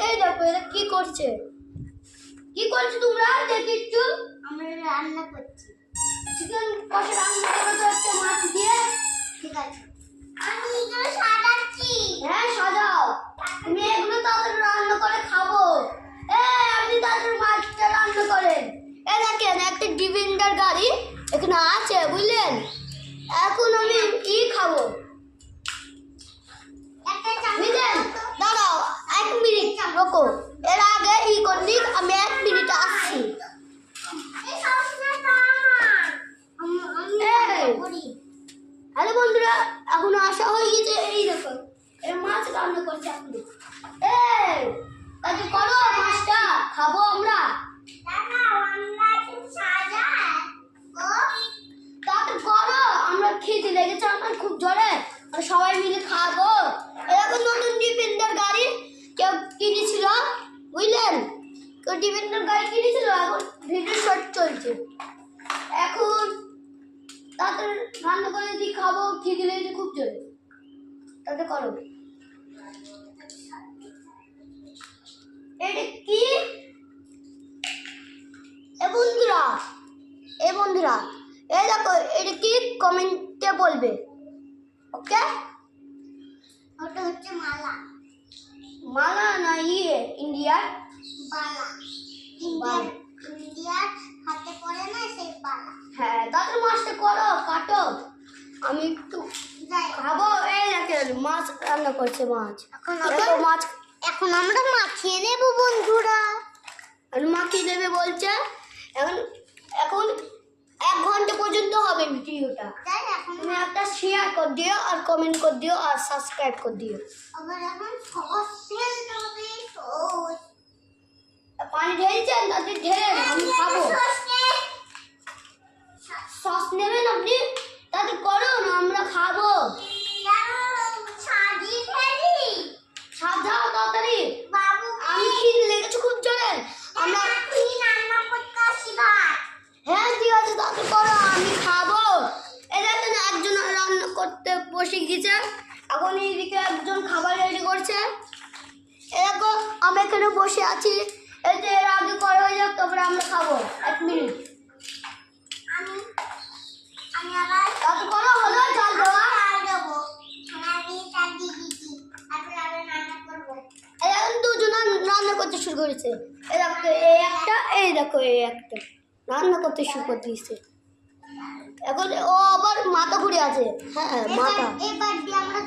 এই দেখো এরা কি করছে তোমরা? দেখি একটু। আমরা রান্না করছি। চিকেন কষা রান্না করে তো একটা মাছ দিয়ে। ঠিক আছে, আমি এগুলো সাজাচ্ছি। হ্যাঁ সাজাও, তুমি এগুলো তাড়াতাড়ি রান্না করে খাবো। আপনি তাড়াতাড়ি মাছটা রান্না করেন। দেখেন একটা ডিফেন্ডার গাড়ি এখানে আছে বুঝলেন। এখন আমি কি খাবো বুঝলেন? দাঁড়াও 1 মিনিট রোকো, এর আগে করলি আমি 1 মিনিট আসছি। হ্যালো বন্ধুরা, এখন আসা হয়ে গেছে। এই দেখো এর মাছ রান্না করছে আপনি। কাজে করো, মাছটা খাবো আমরা। তাতে করো, আমরা খেতে লেগেছে আমার খুব জোরে, সবাই মিলে খাবো। এরকম নতুন ডিফেন্ডার গাড়ি কেউ কিনেছিল বুঝলেন, কেউ ডিফেন্ডার গাড়ি কিনেছিল। এখন ভিডিও শর্ট চলছে। এখন তাতে রান্না করে দিয়ে খাবো, খিদে লেগেছে খুব জোরে। তাতে করো। এটা কি বন্ধুরা এই দেখো এটা কি কমেন্টে বলবে। ওকে, ওটা হচ্ছে মালা। মালা না ইন্ডিয়ার বালা। ইন্ডিয়ার হাতে পড়ে না সেই বালা। হ্যাঁ, তাদের মাছটা করো, কাটো, আমি একটু খাবো। এই দেখেন মাছ রান্না করছে। মাছ এখন আমরা মাখিয়ে নেব বন্ধুরা। মাখিয়ে দেবে বলছে। এখন 1 ঘন্টা পর্যন্ত হবে ভিডিওটা। তুমি একটা শেয়ার করে দিও আর কমেন্ট করে দিও আর সাবস্ক্রাইব করে দিও। আবার এখন সস ঢেলতে হবে। সস পানি ঢেলছেন? তাতে ঢেলেন, আমি খাবো। সস নেবেন আপনি? তাতে করো না, আমরা খাবো। সাজাও তাড়াতাড়ি, আমি খিদে লেগেছে খুব জোরে। আমরা হ্যাঁ ঠিক আছে, তাতে করো, আমি খাবো। এই দেখেন একজন রান্না করতে বসে গেছে। এখন এইদিকে একজন খাবার রেডি করছে। এরকম আমি এখানে বসে আছি। এই যে এর আগে করা হয়ে যাক, তারপরে আমরা খাবো। 1 মিনিট তাতে করো, হলো চাল দেওয়া। এখন দুজন রান্না করতে শুরু করেছে। এই দেখো এই একটা রান্না করতে শুরু করে দিয়েছে। এখন ও আবার মাথা ঘুরে আছে। হ্যাঁ মাথা। এবার দিয়ে আমরা